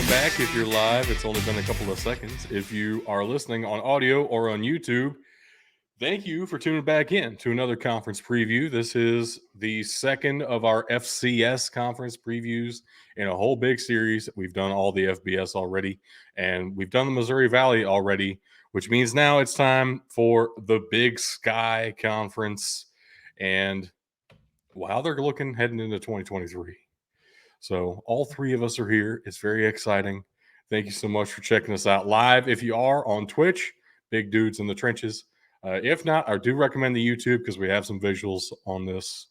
back. If you're live, it's only been a couple of seconds. If you are listening on audio or on YouTube, thank you for tuning back in to another conference preview. This is the second of our FCS conference previews in a whole big series. We've done all the FBS already, and we've done the Missouri Valley already, which means now it's time for the Big Sky Conference and how they're looking heading into 2023. So all three of us are here. It's very exciting. Thank you so much for checking us out live. If you are on Twitch, Big Dudes in the Trenches. If not, I do recommend the YouTube because we have some visuals on this.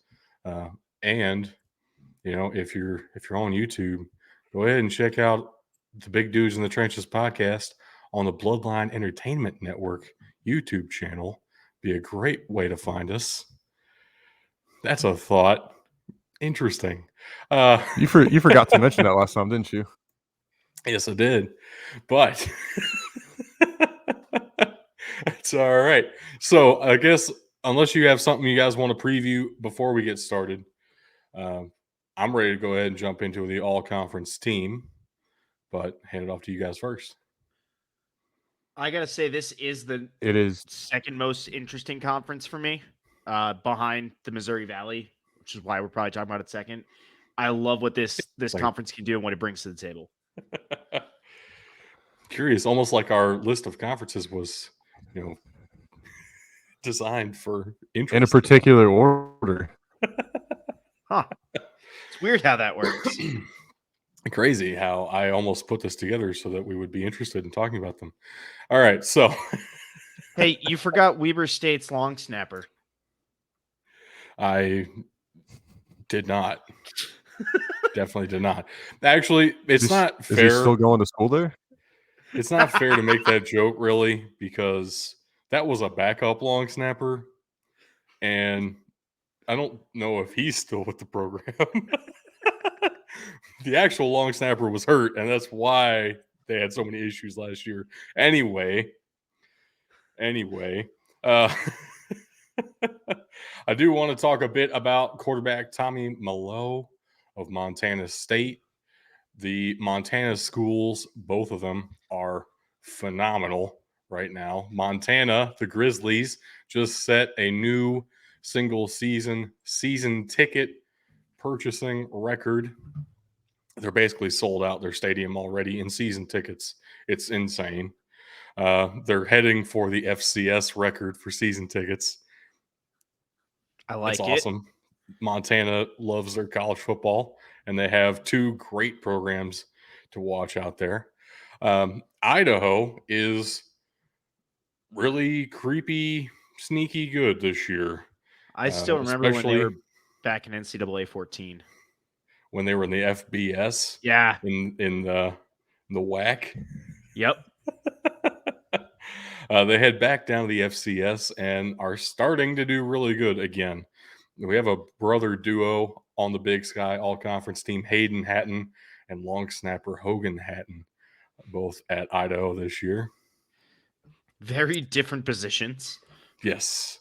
And if you're on YouTube, go ahead and check out the Big Dudes in the Trenches podcast on the Bloodline Entertainment Network YouTube channel. Be a great way to find us. That's a thought. Interesting. You forgot to mention that last time, didn't you? Yes, I did. But it's all right. So I guess unless you have something you guys want to preview before we get started, I'm ready to go ahead and jump into the all-conference team. But hand it off to you guys first. I got to say, this is the second most interesting conference for me, behind the Missouri Valley, which is why we're probably talking about it second. I love what this conference can do and what it brings to the table. Curious, almost like our list of conferences was, designed for interest. In a particular order. Huh. It's weird how that works. Crazy how I almost put this together so that we would be interested in talking about them. All right, so. Hey, you forgot Weber State's long snapper. I did not. Definitely did not. Actually, it's not fair. Is he still going to school there? It's not fair to make that joke, really, because that was a backup long snapper, and I don't know if he's still with the program. The actual long snapper was hurt, and that's why they had so many issues last year. Anyway, I do want to talk a bit about quarterback Tommy Mallow of Montana State. The Montana schools, both of them, are phenomenal right now. Montana, the Grizzlies, just set a new single season ticket purchasing record. They're basically sold out their stadium already in season tickets. It's insane. They're heading for the FCS record for season tickets. I like it. That's awesome. Montana loves their college football, and they have two great programs to watch out there. Idaho is really creepy, sneaky good this year. I still remember when they were back in NCAA 14. When they were in the FBS. Yeah. In the WAC. Yep. They head back down to the FCS and are starting to do really good again. We have a brother duo on the Big Sky all-conference team, Hayden Hatton and long snapper Hogan Hatton, both at Idaho this year. Very different positions. Yes,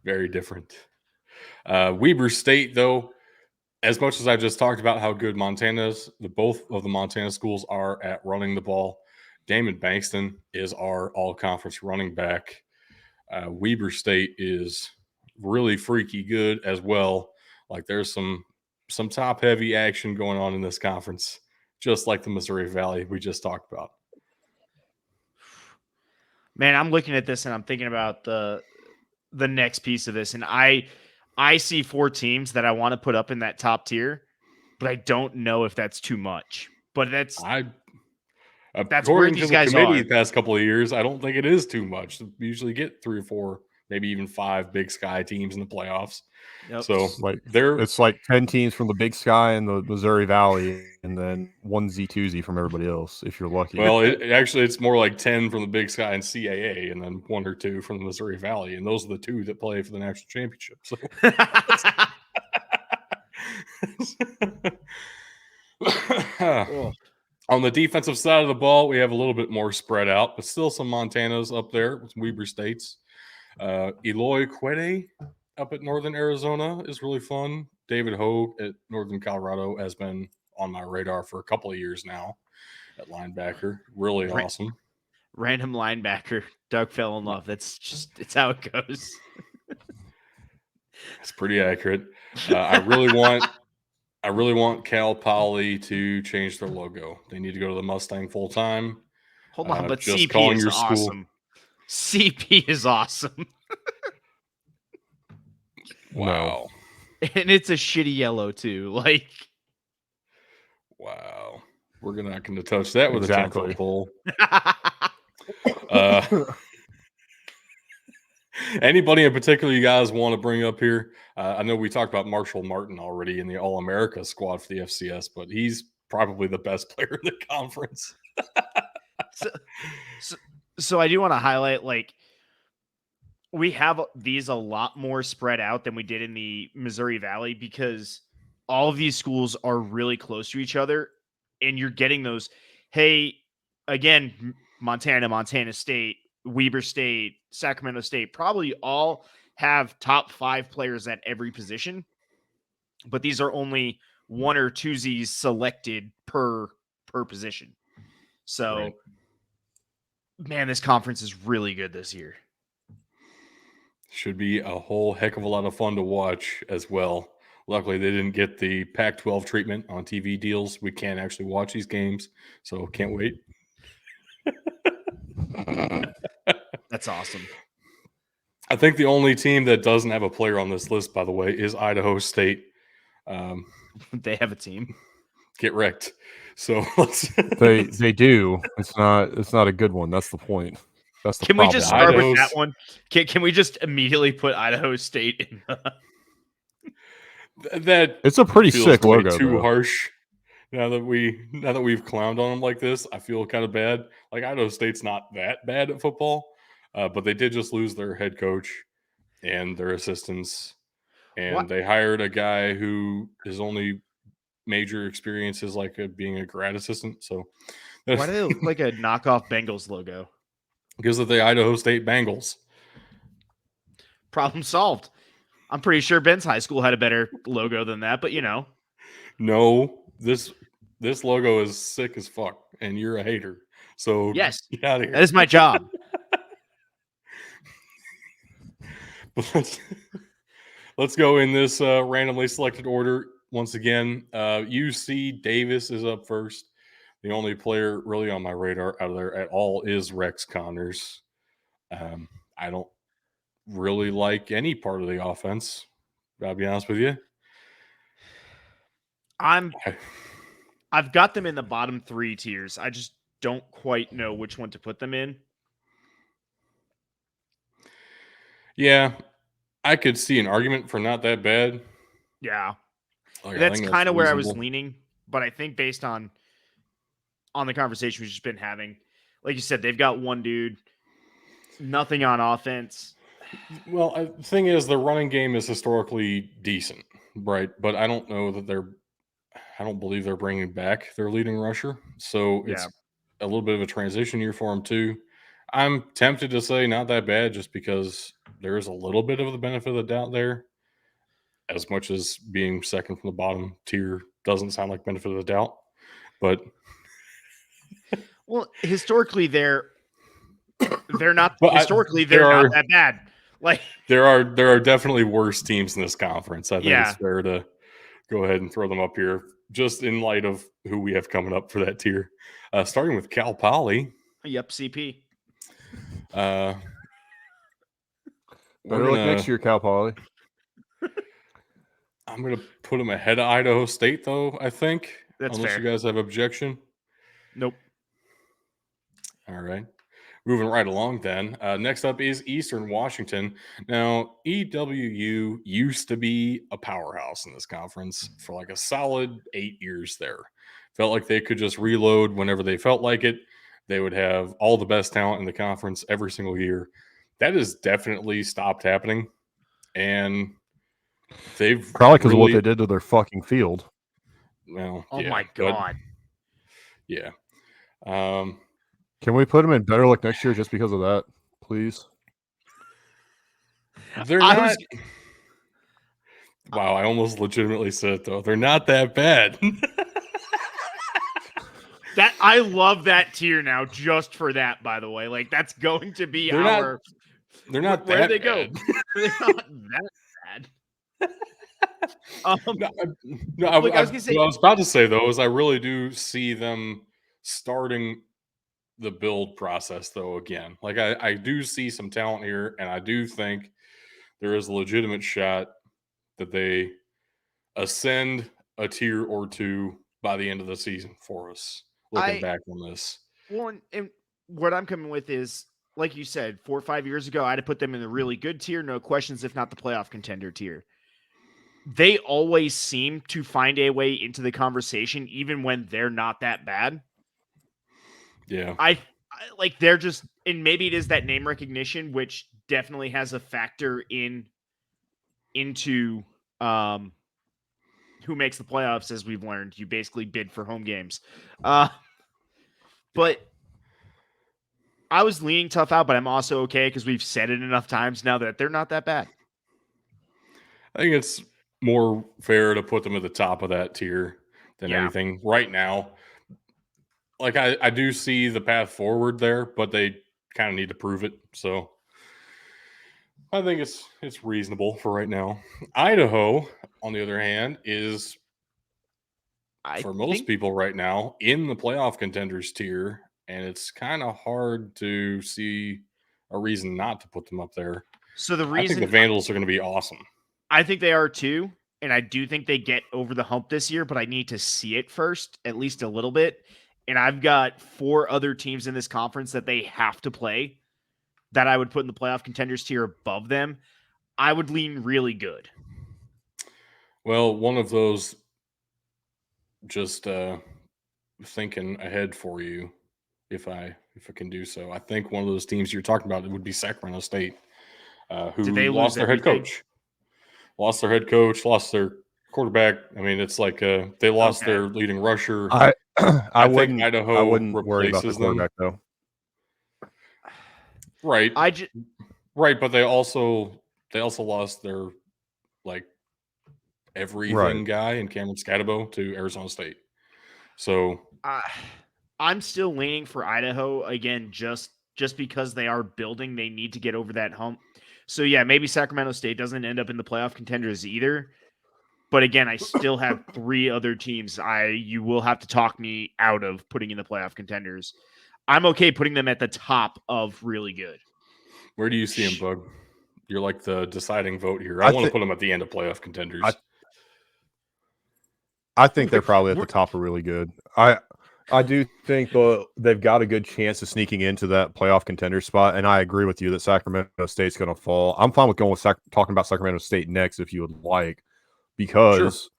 very different. Weber State, though, as much as I just talked about how good both of the Montana schools are at running the ball, Damon Bankston is our all-conference running back. Weber State is really freaky good as well. Like there's some top-heavy action going on in this conference, just like the Missouri Valley we just talked about. Man, I'm looking at this and I'm thinking about the next piece of this, and I see four teams that I want to put up in that top tier, but I don't know if that's too much. But that's where these guys are. The past couple of years, I don't think it is too much. We usually get 3 or 4, maybe even 5 Big Sky teams in the playoffs. Yep. So it's like 10 teams from the Big Sky and the Missouri Valley, and then 1Z2Z from everybody else, if you're lucky. Well, it's more like 10 from the Big Sky and CAA, and then 1 or 2 from the Missouri Valley, and those are the 2 that play for the national championship. So. On the defensive side of the ball, we have a little bit more spread out, but still some Montanas up there with Weber States. Eloy Quede up at Northern Arizona is really fun. David Hogue at Northern Colorado has been on my radar for a couple of years now. at linebacker. Really awesome. Random linebacker. Doug fell in love. It's how it goes. It's pretty accurate. I really want Cal Poly to change their logo. They need to go to the Mustang full time. Hold on, but just CP calling is your school. awesome. CP is awesome. Wow. And it's a shitty yellow too. Like, wow. We're not going to touch that with a 10-foot pole. Anybody in particular you guys want to bring up here? I know we talked about Marshall Martin already in the All-America squad for the FCS, but he's probably the best player in the conference. So I do want to highlight, like, we have these a lot more spread out than we did in the Missouri Valley because all of these schools are really close to each other, and you're getting those, hey, again, Montana State, Weber State, Sacramento State, probably all have top 5 players at every position, but these are only 1 or 2 Z's selected per position. So, Right. Man, this conference is really good this year. Should be a whole heck of a lot of fun to watch as well. Luckily, they didn't get the Pac-12 treatment on TV deals. We can't actually watch these games, so can't wait. That's awesome. I think the only team that doesn't have a player on this list, by the way, is Idaho State. They have a team. Get wrecked. So they do. It's not a good one. That's the point. That's the problem. We just start with that one? Can we just immediately put Idaho State in that it's a pretty sick logo. Too harsh. Now that we've clowned on them like this, I feel kind of bad. Like, Idaho State's not that bad at football, but they did just lose their head coach and their assistants, and they hired a guy who his only major experience is like being a grad assistant. So why do they look like a knockoff Bengals logo? Because of the Idaho State Bengals. Problem solved. I'm pretty sure Ben's high school had a better logo than that, but you know. No, this logo is sick as fuck, and you're a hater. So yes, get out of here. That is my job. Let's go in this randomly selected order once again. UC Davis is up first. The only player really on my radar out of there at all is Rex Connors. I don't really like any part of the offense. I'll be honest with you. I've got them in the bottom 3 tiers. I just don't quite know which one to put them in. Yeah, I could see an argument for not that bad. Yeah. Like, that's kind of where I was leaning, but I think based on the conversation we've just been having, like you said, they've got one dude, nothing on offense. Well, the thing is, the running game is historically decent, right? But I don't know that I don't believe they're bringing back their leading rusher. So it's a little bit of a transition year for them too. I'm tempted to say not that bad just because there is a little bit of the benefit of the doubt there. As much as being second from the bottom tier doesn't sound like benefit of the doubt. But well, historically they're not historically they're not that bad. Like there are definitely worse teams in this conference. I think it's fair to go ahead and throw them up here just in light of who we have coming up for that tier. Starting with Cal Poly. Yep, CP. Better look next year, Cal Poly. I'm going to put them ahead of Idaho State, though, I think. That's unless fair. You guys have objection. Nope. All right. Moving right along then. Next up is Eastern Washington. Now, EWU used to be a powerhouse in this conference for like a solid 8 years there. Felt like they could just reload whenever they felt like it. They would have all the best talent in the conference every single year. That has definitely stopped happening. And they've probably because of what they did to their fucking field. Well, oh my God. Yeah. Can we put them in better luck next year just because of that, please? They're not. Wow, I almost legitimately said it, though. They're not that bad. I love that tier now just for that, by the way. Like, that's going to be They're our... They're not Where that they bad. go? They're not that bad. No, Look, I was gonna say, what I was about to say though is I really do see them starting the build process though again. Like I do see some talent here, and I do think there is a legitimate shot that they ascend a tier or two by the end of the season for us. Looking back on this, well, and what I'm coming with is, like you said, 4 or 5 years ago, I'd have put them in the really good tier, no questions, if not the playoff contender tier. They always seem to find a way into the conversation, even when they're not that bad. yeah. I like, they're just, and maybe it is that name recognition, which definitely has a factor into who makes the playoffs. As we've learned, you basically bid for home games. But I was leaning tough out, but I'm also okay because we've said it enough times now that they're not that bad. I think it's more fair to put them at the top of that tier than Yeah. anything right now. Like I do see the path forward there, but they kind of need to prove it. So I think it's reasonable for right now. Idaho, on the other hand, is I for most think people right now in the playoff contenders tier, and it's kind of hard to see a reason not to put them up there. so. The I think the reason Vandals are going to be awesome. I think they are too, and I do think they get over the hump this year, but I need to see it first, at least a little bit. And I've got 4 other teams in this conference that they have to play that I would put in the playoff contenders tier above them. I would lean really good. Well, one of those, just thinking ahead for you, if I can do so. I think one of those teams you're talking about would be Sacramento State, Did who they lose lost their head everything? coach, lost their quarterback. I mean, it's like they lost Okay. their leading rusher. I I think wouldn't Idaho worry about the replaces them. quarterback though. Right, I just right, but they also lost their like everything Right. guy in Cameron Scatabo to Arizona State. So I'm still leaning for Idaho again, just because they are building. They need to get over that hump. So yeah, maybe Sacramento State doesn't end up in the playoff contenders either. But again, I still have 3 other teams you will have to talk me out of putting in the playoff contenders. I'm okay putting them at the top of really good. where do you see him, Bug? You're like the deciding vote here. I I want to thi- put them at the end of playoff contenders. I think they're probably at the top of really good. I do think they've got a good chance of sneaking into that playoff contender spot, and I agree with you that Sacramento State's going to fall. I'm fine with going with talking about Sacramento State next if you would like, because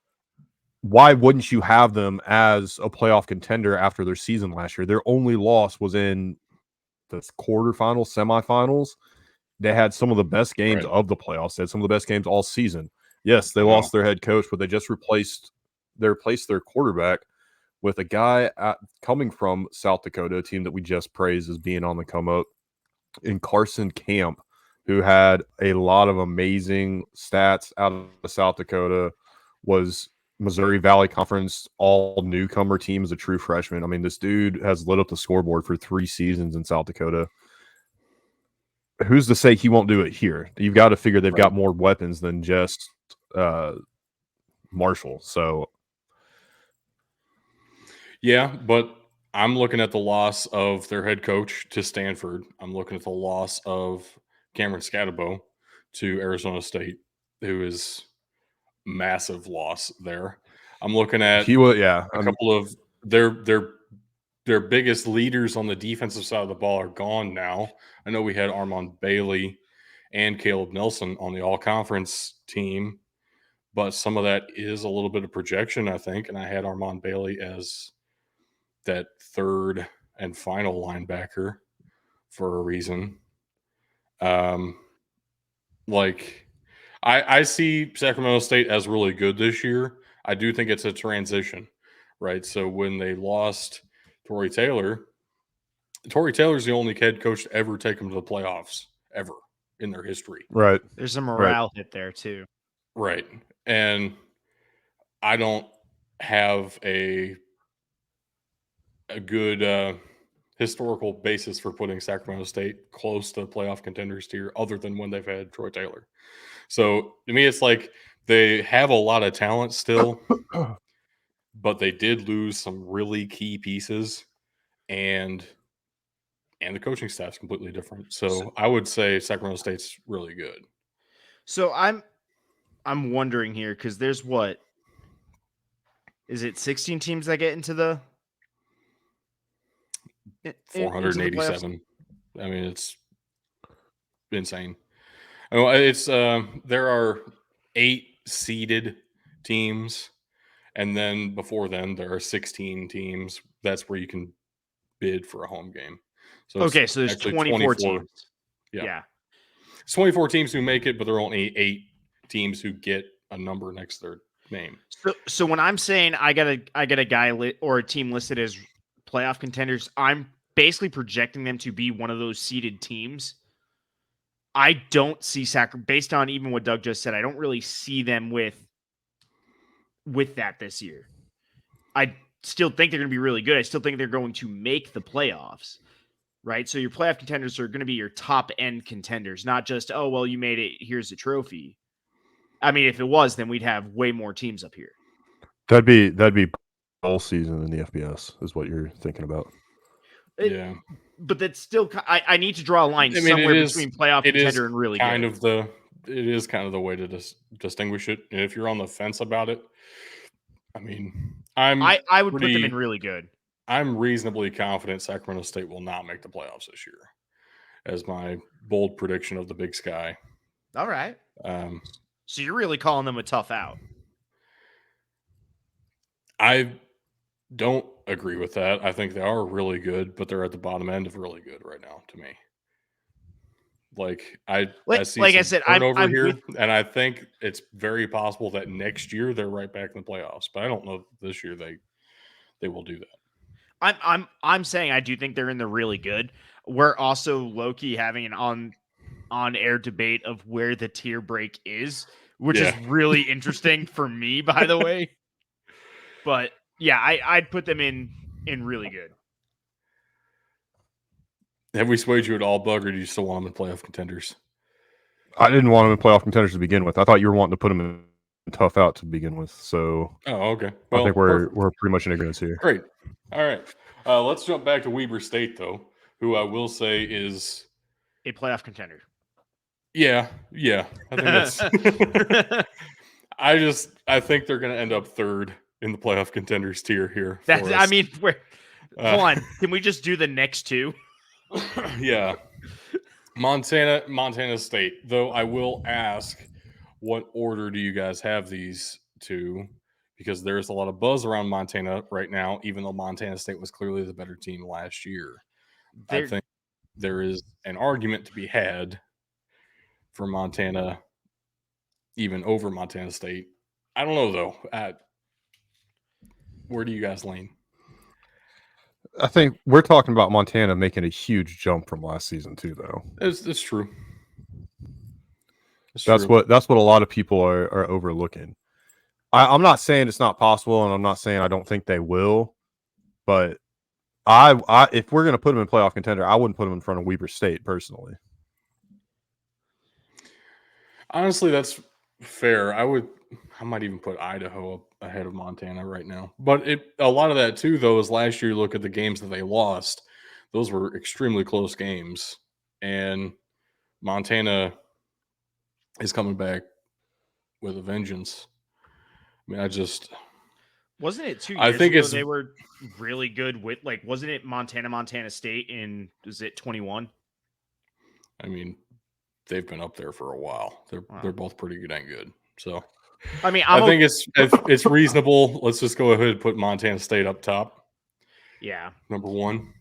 why wouldn't you have them as a playoff contender after their season last year? Their only loss was in the quarterfinals, semifinals. They had some of the best games Right. of the playoffs. They had some of the best games all season. Yes, they I know. lost their head coach, but they just replaced their quarterback with a guy coming from South Dakota, a team that we just praised as being on the come up, in Carson Camp, who had a lot of amazing stats out of South Dakota, was Missouri Valley Conference all newcomer team as a true freshman. I mean, this dude has lit up the scoreboard for 3 seasons in South Dakota. Who's to say he won't do it here? You've got to figure they've got more weapons than just Marshall. So Yeah, but I'm looking at the loss of their head coach to Stanford. I'm looking at the loss of Cameron Scatabo to Arizona State, who is massive loss there. I'm looking at he was, yeah. a couple of their biggest leaders on the defensive side of the ball are gone now. I know we had Armand Bailey and Caleb Nelson on the all-conference team, but some of that is a little bit of projection, I think, and I had Armand Bailey as that third and final linebacker for a reason. Like I see Sacramento State as really good this year. I do think it's a transition, right? So when they lost Tory Taylor's the only head coach to ever take them to the playoffs ever in their history. Right. There's a morale hit there too. Right. And I don't have a a good historical basis for putting Sacramento State close to playoff contenders tier, other than when they've had Troy Taylor. So to me, it's like they have a lot of talent still, but they did lose some really key pieces, and the coaching staff's completely different. So I would say Sacramento State's really good. So I'm wondering here because there's what is it 16 teams that get into the into the playoffs? 487. I mean, it's insane. Oh, it's there are 8 seeded teams, and then before then there are 16 teams. That's where you can bid for a home game. So Okay, so there's actually 24 teams. Yeah. It's 24 teams who make it, but there are only 8 teams who get a number next to their name. So when I'm saying I got a guy or a team listed as playoff contenders, I'm basically projecting them to be one of those seeded teams. I don't see based on even what Doug just said. I don't really see them with that this year. I still think they're going to be really good. I still think they're going to make the playoffs, right? So your playoff contenders are going to be your top end contenders, not just, oh, well, you made it. Here's the trophy. I mean, if it was, then we'd have way more teams up here. That'd be bowl season in the FBS is what you're thinking about. Yeah. But that's still, I need to draw a line somewhere between playoff contender and really good. It is kind of the way to distinguish it. And if you're on the fence about it, I mean, I would put them in really good. I'm reasonably confident Sacramento State will not make the playoffs this year, as my bold prediction of the Big Sky. All right. So you're really calling them a tough out. I don't agree with that. I think they are really good, but they're at the bottom end of really good right now to me. Like I see, like I said, I'm here, and I think it's very possible that next year they're right back in the playoffs. But I don't know if this year they will do that. I'm saying I do think they're in the really good. We're also low-key having an on-air debate of where the tier break is, which is really interesting for me, by the way. But yeah, I'd put them in really good. Have we swayed you at all, Bug, or do you still want them in playoff contenders? I didn't want them in playoff contenders to begin with. I thought you were wanting to put them in tough out to begin with. So, okay. Well, I think we're pretty much in agreement here. Great. All right. Let's jump back to Weber State, though, who I will say is a playoff contender. Yeah. I think that's. I think they're going to end up third in the playoff contenders tier here. I mean, hold on. Can we just do the next two? Yeah. Montana State. Though I will ask, what order do you guys have these two? Because there's a lot of buzz around Montana right now, even though Montana State was clearly the better team last year. I think there is an argument to be had for Montana, even over Montana State. I don't know, though. Where do you guys lean? I think we're talking about Montana making a huge jump from last season, too, though. It's true. That's what a lot of people are overlooking. I'm not saying it's not possible, and I'm not saying I don't think they will, but I if we're going to put them in playoff contender, I wouldn't put them in front of Weber State personally. Honestly, that's fair. I might even put Idaho up ahead of Montana right now. But a lot of that too, though, is last year. Look at the games that they lost; those were extremely close games, and Montana is coming back with a vengeance. I mean, wasn't it 2 years ago they were really good with, like, wasn't it Montana State in, was it 21? I mean, they've been up there for a while. They're both pretty dang good. So, I mean, I think it's reasonable. Let's just go ahead and put Montana State up top. Yeah, number one.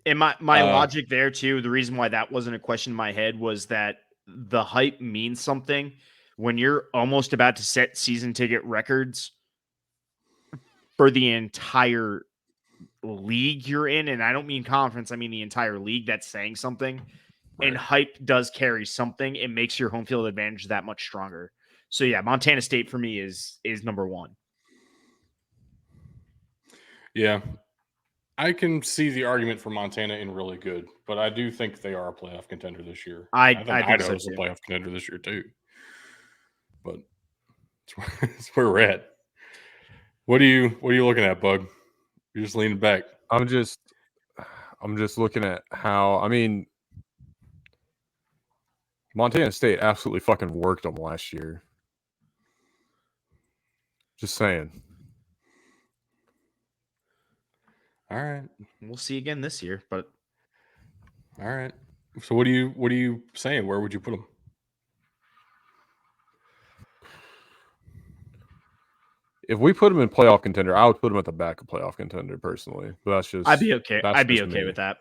And my logic there too. The reason why that wasn't a question in my head was that the hype means something when you're almost about to set season ticket records for the entire league you're in. And I don't mean conference. I mean the entire league. That's saying something. Right. And hype does carry something. It makes your home field advantage that much stronger. So yeah, Montana State for me is number one. Yeah. I can see the argument for Montana in really good, but I do think they are a playoff contender this year. I think think so Idaho's a too. playoff contender this year too. But it's where we're at. What are you looking at, Bug? You're just leaning back. I'm just looking at how, I mean, Montana State absolutely fucking worked them last year. Just saying. All right. We'll see again this year, but All right. So what are you saying? Where would you put them? If we put them in playoff contender, I would put them at the back of playoff contender personally. But that's just I'd be okay. that's I'd be just okay me. with that.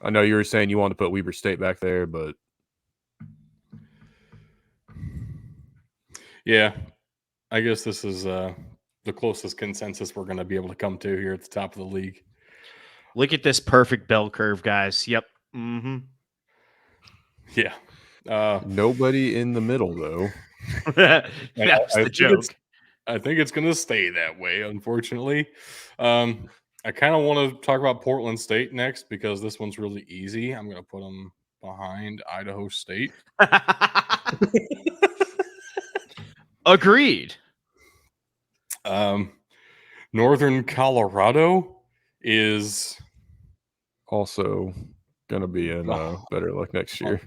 I know you were saying you wanted to put Weber State back there, but yeah, I guess this is the closest consensus we're going to be able to come to here at the top of the league. Look at this perfect bell curve, guys. Yep. Mm-hmm. Yeah. nobody in the middle though. That's the joke. I think it's going to stay that way, unfortunately. I kind of want to talk about Portland State next because this one's really easy. I'm going to put them behind Idaho State. Agreed. Northern Colorado is Also going to be in better luck next year.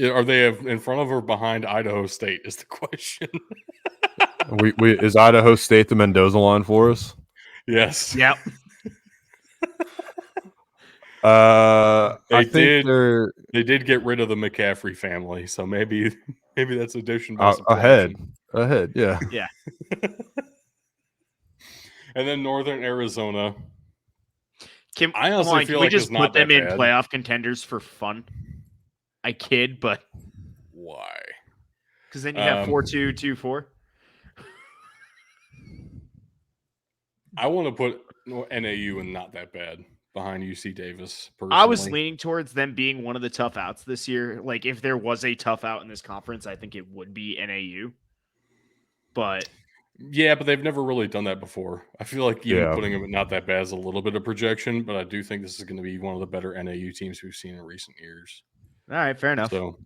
Are they in front of or behind Idaho State is the question. Is Idaho State the Mendoza line for us? Yes. Yep. I think they did get rid of the McCaffrey family, so maybe that's addition by ahead, yeah. Yeah. And then Northern Arizona. I honestly feel like we just it's not put them that in bad. playoff contenders for fun. I kid, but why? Because then you have 4-2, 2-4. I want to put NAU and not that bad behind UC Davis. Personally. I was leaning towards them being one of the tough outs this year. Like if there was a tough out in this conference, I think it would be NAU. But yeah, but they've never really done that before. I feel like even putting them at not that bad is a little bit of projection, but I do think this is going to be one of the better NAU teams we've seen in recent years. All right, fair enough. So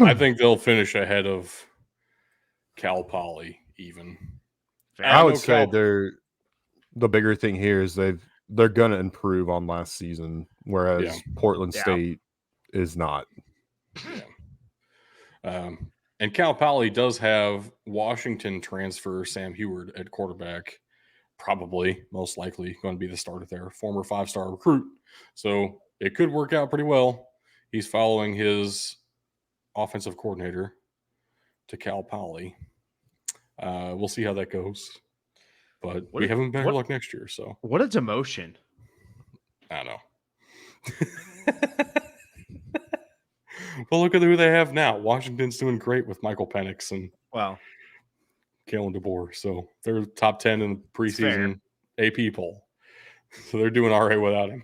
I think they'll finish ahead of Cal Poly even. I would say the bigger thing here is they're gonna improve on last season, whereas Portland State is not. And Cal Poly does have Washington transfer Sam Heward at quarterback, probably most likely going to be the starter there, former 5-star recruit. So it could work out pretty well. He's following his offensive coordinator to Cal Poly. We'll see how that goes. But we have him better luck next year. So what a demotion. I know. Well, look at who they have now. Washington's doing great with Michael Penix and Kalen DeBoer. So they're top 10 in the preseason AP poll. So they're doing all right without him.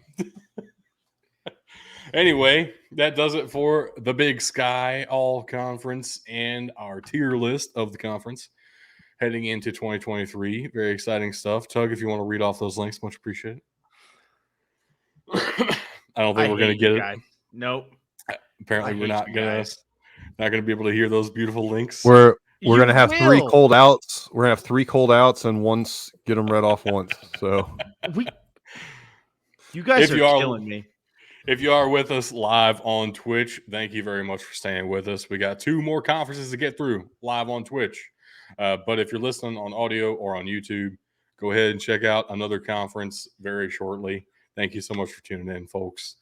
Anyway, that does it for the Big Sky All Conference and our tier list of the conference heading into 2023. Very exciting stuff. Tug, if you want to read off those links, much appreciated. I don't think we're going to get it. Nope. Apparently, we're not going to be able to hear those beautiful links. We're going to have 3 cold outs. We're going to have 3 cold outs and once get them read off once. So you guys are killing me. If you are with us live on Twitch, thank you very much for staying with us. We got 2 more conferences to get through live on Twitch. But if you're listening on audio or on YouTube, go ahead and check out another conference very shortly. Thank you so much for tuning in, folks.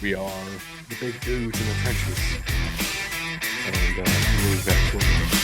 We are the big dudes in the trenches. And we'll be back shortly.